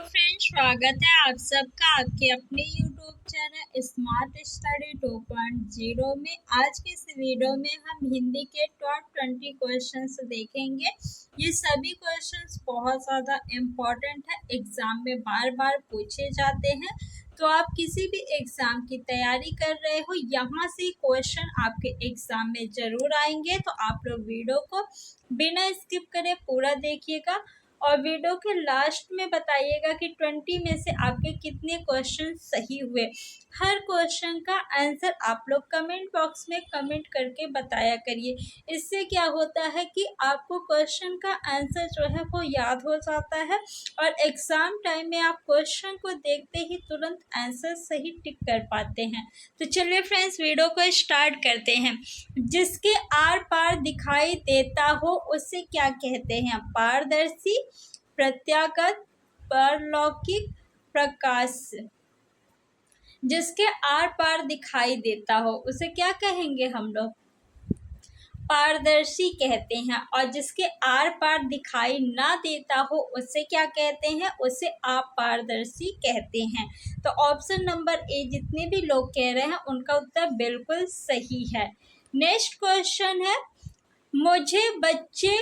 Friends, स्वागत है आप सबका आपके अपने यूट्यूब चैनल स्मार्ट स्टडी 2.0 में। आज के इस वीडियो में हम हिंदी के टॉप 20 क्वेश्चंस देखेंगे। ये सभी क्वेश्चंस बहुत ज़्यादा इम्पोर्टेंट है, एग्जाम में बार बार पूछे जाते हैं। तो आप किसी भी एग्जाम की तैयारी कर रहे हो, यहाँ से क्वेश्चन आपके एग्जाम में जरूर आएंगे। तो आप लोग वीडियो को बिना स्किप करे पूरा देखिएगा और वीडियो के लास्ट में बताइएगा कि 20 में से आपके कितने क्वेश्चन सही हुए। हर क्वेश्चन का आंसर आप लोग कमेंट बॉक्स में कमेंट करके बताया करिए। इससे क्या होता है कि आपको क्वेश्चन का आंसर जो है वो याद हो जाता है और एग्जाम टाइम में आप क्वेश्चन को देखते ही तुरंत आंसर सही टिक कर पाते हैं। तो चलिए फ्रेंड्स, वीडियो को स्टार्ट करते हैं। जिसके आर पार दिखाई देता हो उसे क्या कहते हैं? पारदर्शी, प्रत्यागत, परलौकिक, प्रकाश। जिसके आर पार दिखाई देता हो उसे क्या कहेंगे हम लोग? पारदर्शी कहते हैं। और जिसके आर पार दिखाई ना देता हो उसे क्या कहते हैं? उसे अपारदर्शी कहते हैं। तो ऑप्शन नंबर ए जितने भी लोग कह रहे हैं उनका उत्तर बिल्कुल सही है। नेक्स्ट क्वेश्चन है, मुझे बच्चे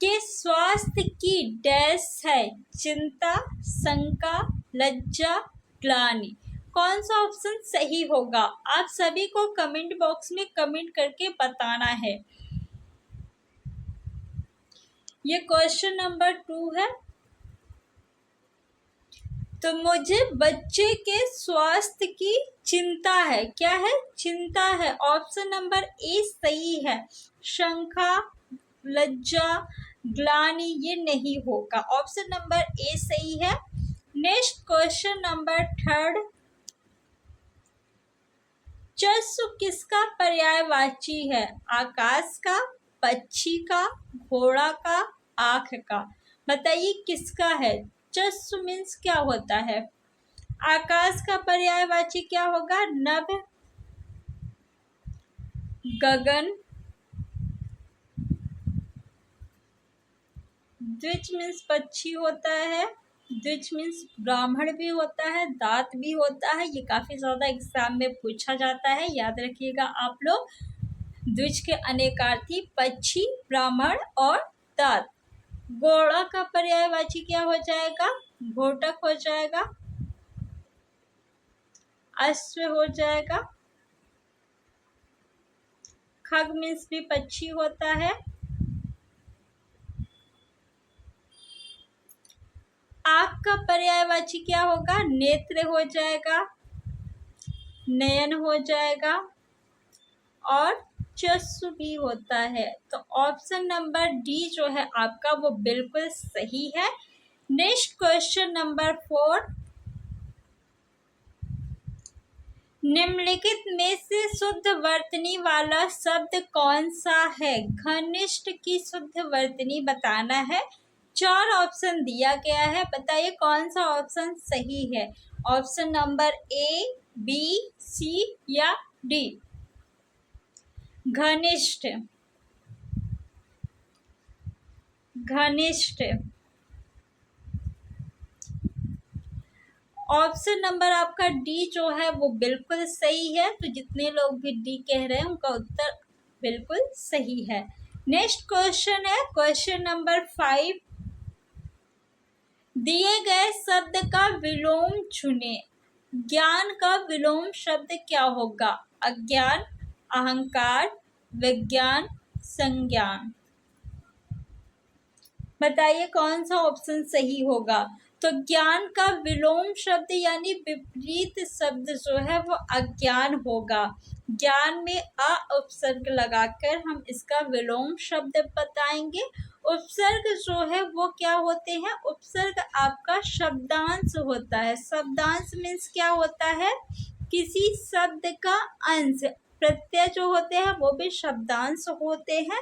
के स्वास्थ्य की डैश है? चिंता, शंका, लज्जा, ग्लानि। कौन सा ऑप्शन सही होगा? आप सभी को कमेंट बॉक्स में कमेंट करके बताना है। ये क्वेश्चन नंबर 2 है। तो मुझे बच्चे के स्वास्थ्य की चिंता है। क्या है? चिंता है। ऑप्शन नंबर ए सही है। शंका, लज्जा, ग्लानि ये नहीं होगा। ऑप्शन नंबर ए सही है। नेक्स्ट क्वेश्चन नंबर 3, चक्षु किसका पर्यायवाची है? आकाश का, पक्षी का, घोड़ा का, आँख का। बताइए किसका है? चक्षु मीन्स क्या होता है? आकाश का पर्यायवाची क्या होगा? नभ, गगन। द्विज मीन्स पक्षी होता है। द्विज मीन्स ब्राह्मण भी होता है, दांत भी होता है। ये काफी ज्यादा एग्जाम में पूछा जाता है, याद रखिएगा आप लोग। द्विज के अनेकार्थी पक्षी, ब्राह्मण और दांत। घोड़ा का पर्यायवाची क्या हो जाएगा? घोटक हो जाएगा, अश्व हो जाएगा। खग मीन्स भी पक्षी होता है। आँख का पर्यायवाची क्या होगा? नेत्र हो जाएगा, नयन हो जाएगा और चक्षु भी होता है। तो ऑप्शन नंबर डी जो है आपका वो बिल्कुल सही है। नेक्स्ट क्वेश्चन नंबर 4, निम्नलिखित में से शुद्ध वर्तनी वाला शब्द कौन सा है? घनिष्ठ की शुद्ध वर्तनी बताना है। 4 ऑप्शन दिया गया है, बताइए कौन सा ऑप्शन सही है? ऑप्शन नंबर ए, बी, सी या डी? घनिष्ठ, घनिष्ठ। ऑप्शन नंबर आपका डी जो है वो बिल्कुल सही है। तो जितने लोग भी डी कह रहे हैं उनका उत्तर बिल्कुल सही है। नेक्स्ट क्वेश्चन है क्वेश्चन नंबर 5, दिए गए शब्द का विलोम चुने। ज्ञान का विलोम शब्द क्या होगा? अज्ञान, अहंकार, विज्ञान, संज्ञान। बताइए कौन सा ऑप्शन सही होगा? तो ज्ञान का विलोम शब्द यानी विपरीत शब्द जो है वो अज्ञान होगा। ज्ञान में अ उपसर्ग लगाकर हम इसका विलोम शब्द बताएंगे। उपसर्ग जो है वो क्या होते हैं? उपसर्ग आपका शब्दांश होता है। शब्दांश मीन्स क्या होता है? किसी शब्द का अंश। प्रत्यय जो होते हैं वो भी शब्दांश होते हैं।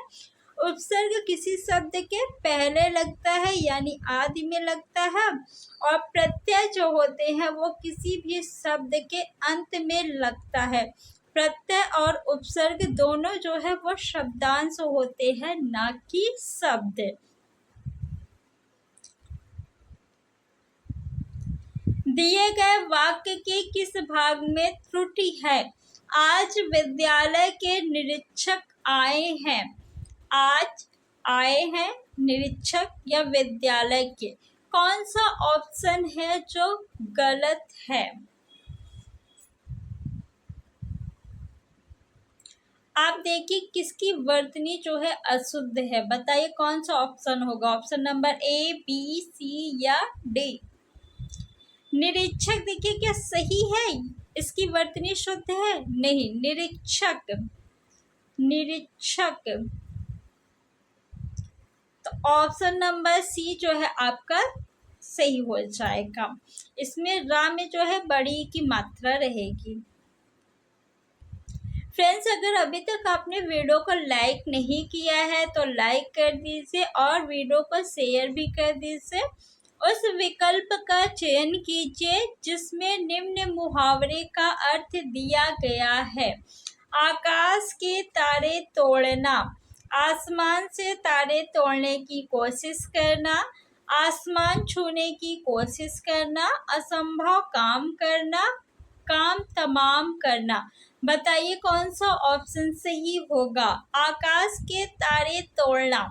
उपसर्ग किसी शब्द के पहले लगता है यानी आदि में लगता है और प्रत्यय जो होते हैं वो किसी भी शब्द के अंत में लगता है। प्रत्यय और उपसर्ग दोनों जो है वो शब्दांश होते हैं, ना कि शब्द। दिए गए वाक्य के किस भाग में त्रुटि है? आज विद्यालय के निरीक्षक आए हैं। आज आए हैं निरीक्षक या विद्यालय के, कौन सा ऑप्शन है जो गलत है? आप देखिए किसकी वर्तनी जो है अशुद्ध है, बताइए कौन सा ऑप्शन होगा? ऑप्शन नंबर ए, बी, सी या डी? निरीक्षक देखिए क्या सही है? इसकी वर्तनी शुद्ध है? नहीं, निरीक्षक, निरीक्षक। तो ऑप्शन नंबर सी जो है आपका सही हो जाएगा। इसमें रा में जो है बड़ी की मात्रा रहेगी। फ्रेंड्स, अगर अभी तक आपने वीडियो को लाइक नहीं किया है तो लाइक कर दीजिए और वीडियो को शेयर भी कर दीजिए। उस विकल्प का चयन कीजिए जिसमें निम्न मुहावरे का अर्थ दिया गया है। आकाश के तारे तोड़ना, आसमान से तारे तोड़ने की कोशिश करना, आसमान छूने की कोशिश करना, असंभव काम करना, काम तमाम करना। बताइए कौन सा ऑप्शन सही होगा? आकाश के तारे तोड़ना,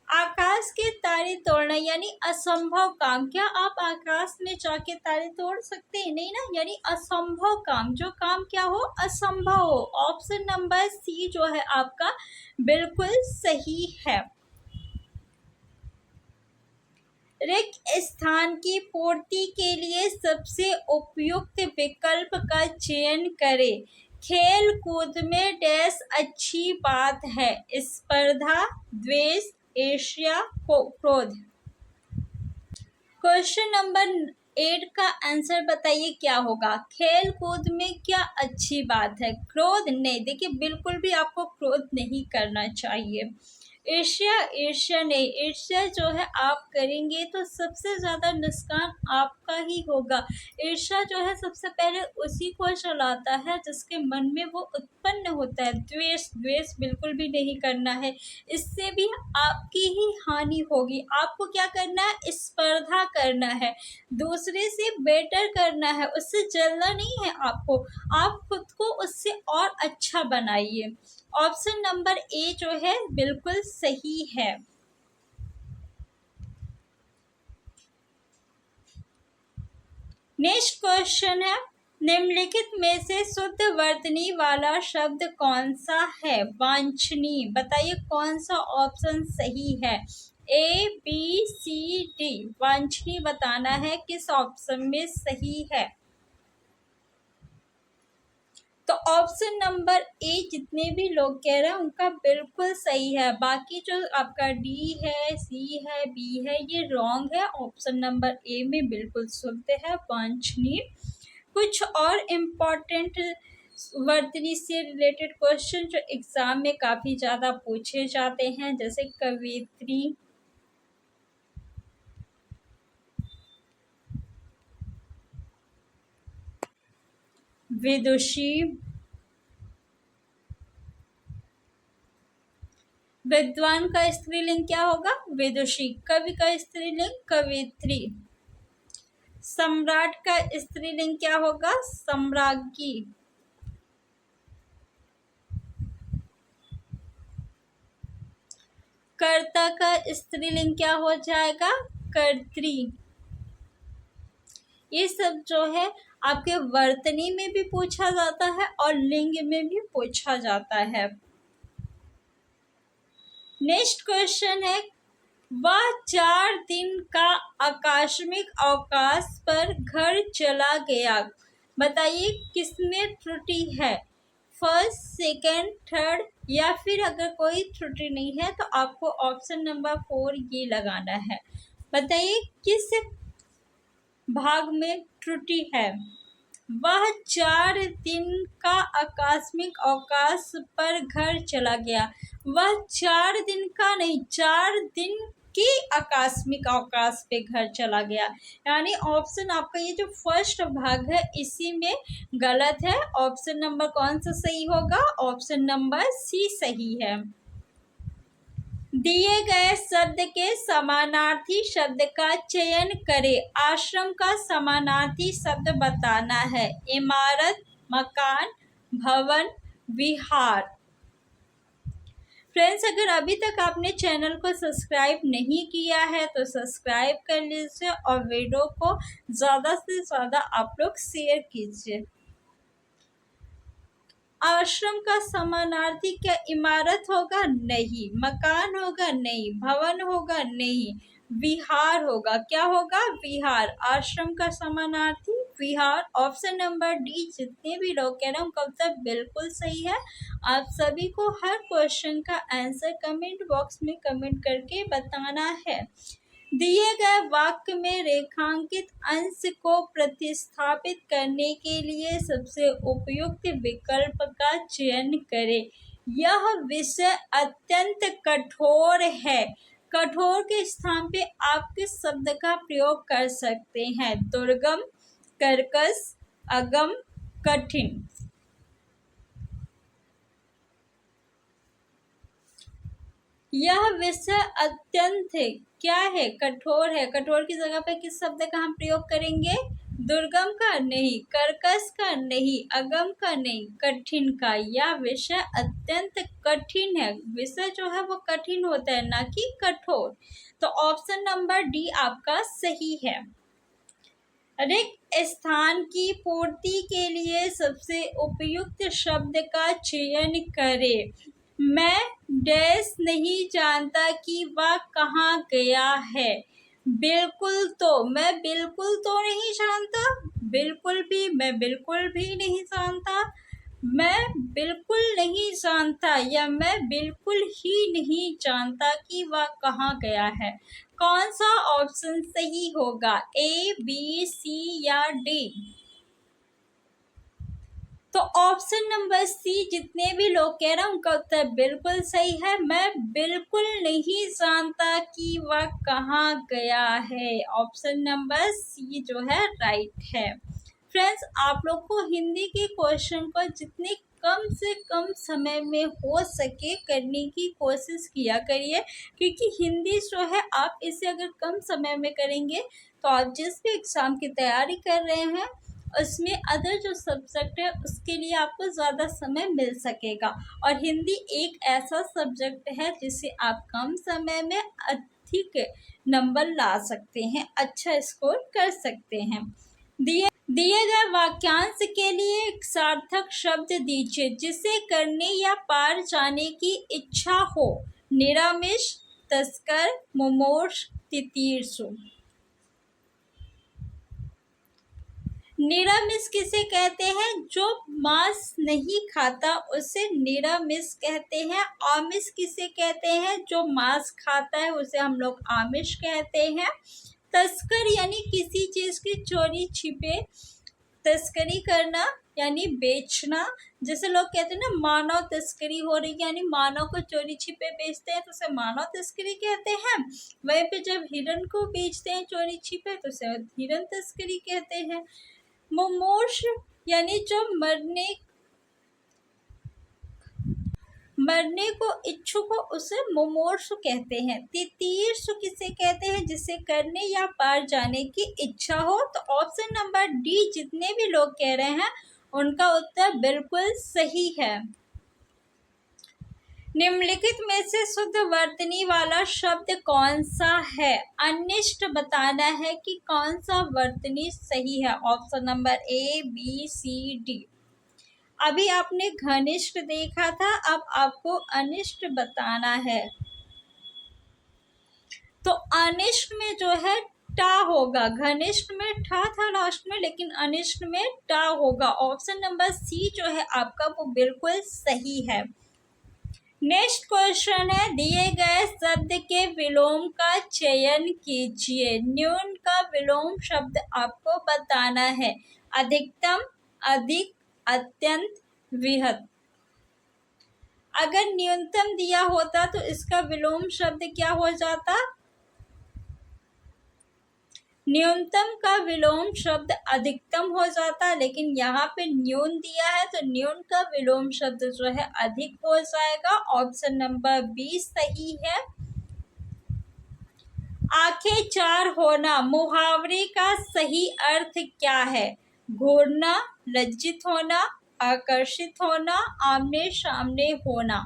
आकाश के तारे तोड़ना यानी असंभव काम। क्या आप आकाश में जाके तारे तोड़ सकते हैं? नहीं ना, यानी असंभव काम, जो काम क्या हो? असंभव हो। ऑप्शन नंबर सी जो है आपका बिल्कुल सही है। रिक्त स्थान की पूर्ति के लिए सबसे उपयुक्त विकल्प का चयन करें। खेल कूद में डैश अच्छी बात है? स्पर्धा, द्वेष, ईर्ष्या, क्रोध। क्वेश्चन नंबर 8 का आंसर बताइए क्या होगा? खेल कूद में क्या अच्छी बात है? क्रोध नहीं, देखिए बिल्कुल भी आपको क्रोध नहीं करना चाहिए। ईर्ष्या, ईर्ष्या नहीं, ईर्ष्या जो है आप करेंगे तो सबसे ज़्यादा नुकसान आपका ही होगा। ईर्ष्या जो है सबसे पहले उसी को चलाता है जिसके मन में वो उत्पन्न होता है। द्वेष, द्वेष बिल्कुल भी नहीं करना है, इससे भी आपकी ही हानि होगी। आपको क्या करना है? स्पर्धा करना है, दूसरे से बेटर करना है, उससे जलना नहीं है आपको। आप खुद को उससे और अच्छा बनाइए। ऑप्शन नंबर ए जो है बिल्कुल सही है। नेक्स्ट क्वेश्चन है, निम्नलिखित में से शुद्ध वर्तनी वाला शब्द कौन सा है? वांछनीय। बताइए कौन सा ऑप्शन सही है? ए, बी, सी, डी। वांछनीय बताना है किस ऑप्शन में सही है। तो ऑप्शन नंबर ए जितने भी लोग कह रहे हैं उनका बिल्कुल सही है। बाकी जो आपका डी है, सी है, बी है, ये रॉन्ग है। ऑप्शन नंबर ए में बिल्कुल शुद्ध है, वांछनीय। कुछ और इम्पॉर्टेंट वर्तनी से रिलेटेड क्वेश्चन जो एग्जाम में काफ़ी ज़्यादा पूछे जाते हैं, जैसे कवियत्री, विदुषी, विद्वान का स्त्रीलिंग क्या होगा? विदुषी। कवि का स्त्रीलिंग कवित्री। सम्राट का स्त्रीलिंग क्या होगा? सम्राज्ञी। कर्ता का स्त्रीलिंग क्या हो जाएगा? कर्त्री। ये सब जो है आपके वर्तनी में भी पूछा जाता है और लिंग में भी पूछा जाता है। नेक्स्ट क्वेश्चन है, वह 4 दिन का आकस्मिक अवकाश पर घर चला गया। बताइए किसमें त्रुटि है? फर्स्ट, सेकंड, थर्ड, या फिर अगर कोई त्रुटि नहीं है तो आपको ऑप्शन नंबर 4 ये लगाना है। बताइए किस भाग में त्रुटि है? वह 4 दिन का आकस्मिक अवकाश पर घर चला गया। वह 4 दिन का नहीं, 4 दिन के आकस्मिक अवकाश पे घर चला गया। यानी ऑप्शन आपका ये जो फर्स्ट भाग है इसी में गलत है। ऑप्शन नंबर कौन सा सही होगा? ऑप्शन नंबर सी सही है। दिए गए शब्द के समानार्थी शब्द का चयन करें। आश्रम का समानार्थी शब्द बताना है। इमारत, मकान, भवन, विहार। फ्रेंड्स, अगर अभी तक आपने चैनल को सब्सक्राइब नहीं किया है तो सब्सक्राइब कर लीजिए और वीडियो को ज़्यादा से ज़्यादा आप लोग शेयर कीजिए। आश्रम का समानार्थी क्या इमारत होगा? नहीं। मकान होगा? नहीं। भवन होगा? नहीं। विहार होगा। क्या होगा? विहार। आश्रम का समानार्थी विहार। Option number D. जितने भी लोग कह रहे हैं उनका उत्तर बिल्कुल सही है। आप सभी को हर क्वेश्चन का आंसर कमेंट बॉक्स में कमेंट करके बताना है। दिए गए वाक्य में रेखांकित अंश को प्रतिस्थापित करने के लिए सबसे उपयुक्त विकल्प का चयन करें। यह विषय अत्यंत कठोर है। कठोर के स्थान पे आप किस शब्द का प्रयोग कर सकते हैं? दुर्गम, कर्कश, अगम, कठिन। यह विषय अत्यंत क्या है? कठोर है। कठोर की जगह पे किस शब्द का हम प्रयोग करेंगे? दुर्गम का नहीं, कर्कश का नहीं, अगम का नहीं, कठिन का। यह विषय अत्यंत कठिन है। विषय जो है वो कठिन होता है, ना कि कठोर। तो ऑप्शन नंबर डी आपका सही है। रिक्त स्थान की पूर्ति के लिए सबसे उपयुक्त शब्द का चयन करें। मैं डैश नहीं जानता कि वह कहाँ गया है। बिल्कुल तो, मैं बिल्कुल तो नहीं जानता, मैं बिल्कुल भी नहीं जानता, मैं बिल्कुल नहीं जानता या मैं बिल्कुल ही नहीं जानता कि वह कहाँ गया है। कौन सा ऑप्शन सही होगा? ए, बी, सी या डी? तो ऑप्शन नंबर सी जितने भी लोग कह रहे हैं उनका उत्तर बिल्कुल सही है। मैं बिल्कुल नहीं जानता कि वह कहाँ गया है। ऑप्शन नंबर सी जो है राइट है। फ्रेंड्स, आप लोग को हिंदी के क्वेश्चन को जितने कम से कम समय में हो सके करने की कोशिश किया करिए, क्योंकि हिंदी जो है आप इसे अगर कम समय में करेंगे तो आप जिस भी एग्ज़ाम की तैयारी कर रहे हैं उसमें अदर जो सब्जेक्ट है उसके लिए आपको ज़्यादा समय मिल सकेगा। और हिंदी एक ऐसा सब्जेक्ट है जिसे आप कम समय में अधिक नंबर ला सकते हैं, अच्छा स्कोर कर सकते हैं। दिए गए वाक्यांश के लिए एक सार्थक शब्द दीजिए जिसे करने या पार जाने की इच्छा हो। निरामिष, तस्कर, मुमूर्ष, तितीर्षु। निरामिष किसे कहते हैं? जो मांस नहीं खाता उसे निरामिष कहते हैं। आमिष किसे कहते हैं? जो मांस खाता है उसे हम लोग आमिष कहते हैं। तस्कर यानी किसी चीज की चोरी छिपे तस्करी करना यानी बेचना। जैसे लोग कहते हैं ना मानव तस्करी हो रही है, यानी मानव को चोरी छिपे बेचते हैं तो उसे मानव तस्करी कहते हैं। वहीं पे जब हिरण को बेचते हैं चोरी छिपे तो उसे हिरण तस्करी कहते हैं। मुमूर्ष यानी जो मरने को इच्छुक हो उसे मुमूर्षु कहते हैं। तितीर्षु किसे कहते हैं? जिसे करने या पार जाने की इच्छा हो। तो ऑप्शन नंबर डी जितने भी लोग कह रहे हैं उनका उत्तर बिल्कुल सही है। निम्नलिखित में से शुद्ध वर्तनी वाला शब्द कौन सा है? अनिष्ट बताना है कि कौन सा वर्तनी सही है। Option number A, B, C, D. अभी आपने घनिष्ठ देखा था, अब आपको अनिष्ट बताना है। तो अनिष्ट में जो है टा होगा। घनिष्ठ में ठा था लास्ट में, लेकिन अनिष्ट में टा होगा। ऑप्शन नंबर सी जो है आपका वो बिल्कुल सही है। नेक्स्ट क्वेश्चन है, दिए गए शब्द के विलोम का चयन कीजिए। न्यून का विलोम शब्द आपको बताना है। अधिकतम, अधिक, अत्यंत, वृहत। अगर न्यूनतम दिया होता तो इसका विलोम शब्द क्या हो जाता? न्यूनतम का विलोम शब्द अधिकतम हो जाता, लेकिन यहाँ पे न्यून दिया है तो न्यून का विलोम शब्द जो है अधिक हो जाएगा। ऑप्शन नंबर बी सही है। आंखें चार होना मुहावरे का सही अर्थ क्या है? घूरना, लज्जित होना, आकर्षित होना, आमने सामने होना।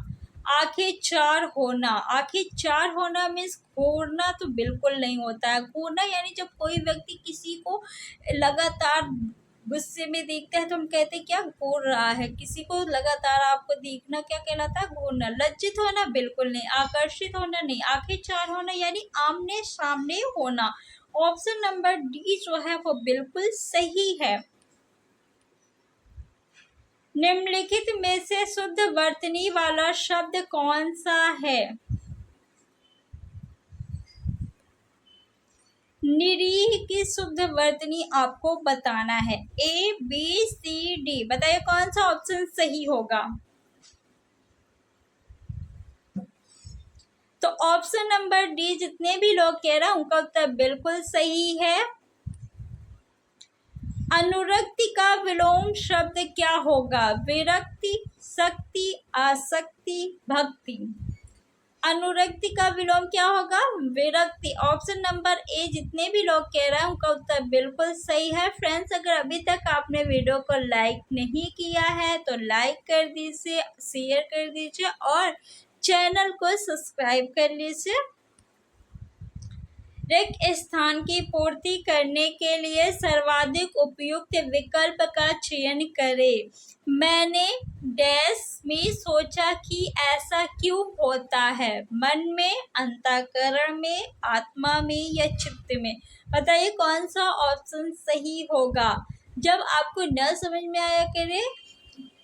आंखें चार होना, आंखें चार होना मीन्स घूरना तो बिल्कुल नहीं होता है। घूरना यानी जब कोई व्यक्ति किसी को लगातार गुस्से में देखते हैं तो हम कहते हैं क्या, घूर रहा है। किसी को लगातार आपको देखना क्या कहलाता है? घूरना। लज्जित होना बिल्कुल नहीं, आकर्षित होना नहीं, आंखें चार होना यानी आमने सामने होना। ऑप्शन नंबर डी जो है वो बिल्कुल सही है। निम्नलिखित में से शुद्ध वर्तनी वाला शब्द कौन सा है? निरीह की शुद्ध वर्तनी आपको बताना है। ए बी सी डी, बताइए कौन सा ऑप्शन सही होगा? तो ऑप्शन नंबर डी जितने भी लोग कह रहे हैं उनका उत्तर बिल्कुल सही है। अनुरक्ति का विलोम शब्द क्या होगा? विरक्ति, शक्ति, आसक्ति, भक्ति। अनुरक्ति का विलोम क्या होगा? विरक्ति। ऑप्शन नंबर ए जितने भी लोग कह रहे हैं उनका उत्तर बिल्कुल सही है। फ्रेंड्स, अगर अभी तक आपने वीडियो को लाइक नहीं किया है तो लाइक कर दीजिए, शेयर कर दीजिए और चैनल को सब्सक्राइब कर लीजिए। रिक्त स्थान की पूर्ति करने के लिए सर्वाधिक उपयुक्त विकल्प का चयन करें। मैंने डैश में सोचा कि ऐसा क्यों होता है? मन में, अंतःकरण में, आत्मा में या चित्त में? बताइए कौन सा ऑप्शन सही होगा? जब आपको न समझ में आया करे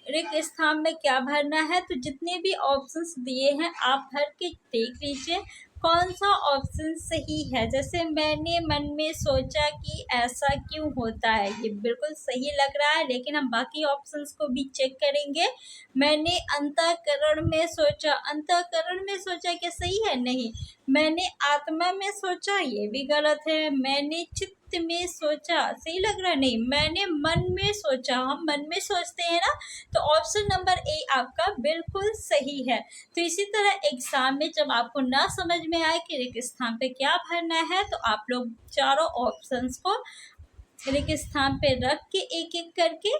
रिक्त स्थान में क्या भरना है तो जितने भी ऑप्शंस दिए हैं आप भर के देख लीजिए कौन सा ऑप्शन सही है। जैसे मैंने मन में सोचा कि ऐसा क्यों होता है, ये बिल्कुल सही लग रहा है, लेकिन हम बाकी ऑप्शंस को भी चेक करेंगे। मैंने अंतःकरण में सोचा, अंतःकरण में सोचा क्या सही है? नहीं। मैंने आत्मा में सोचा, ये भी गलत है। मैंने चित्त में सोचा, सही लग रहा है? नहीं। मैंने मन में सोचा, हम मन में सोचते हैं ना, तो ऑप्शन नंबर ए आपका बिल्कुल सही है। तो इसी तरह एग्जाम में जब आपको ना समझ में आए कि रिक्त स्थान पे क्या भरना है तो आप लोग चारों ऑप्शंस को रिक्त स्थान पे रख के एक एक करके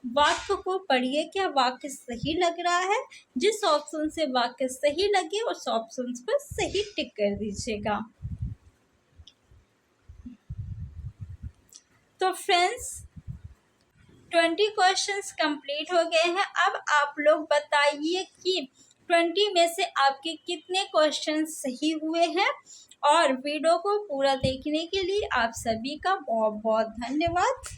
वाक्य को पढ़िए, क्या वाक्य सही लग रहा है। जिस ऑप्शन से वाक्य सही लगे उस ऑप्शन को सही टिक कर दीजिएगा। तो फ्रेंड्स 20 क्वेश्चंस कंप्लीट हो गए हैं। अब आप लोग बताइए कि 20 में से आपके कितने क्वेश्चन सही हुए हैं। और वीडियो को पूरा देखने के लिए आप सभी का बहुत बहुत धन्यवाद।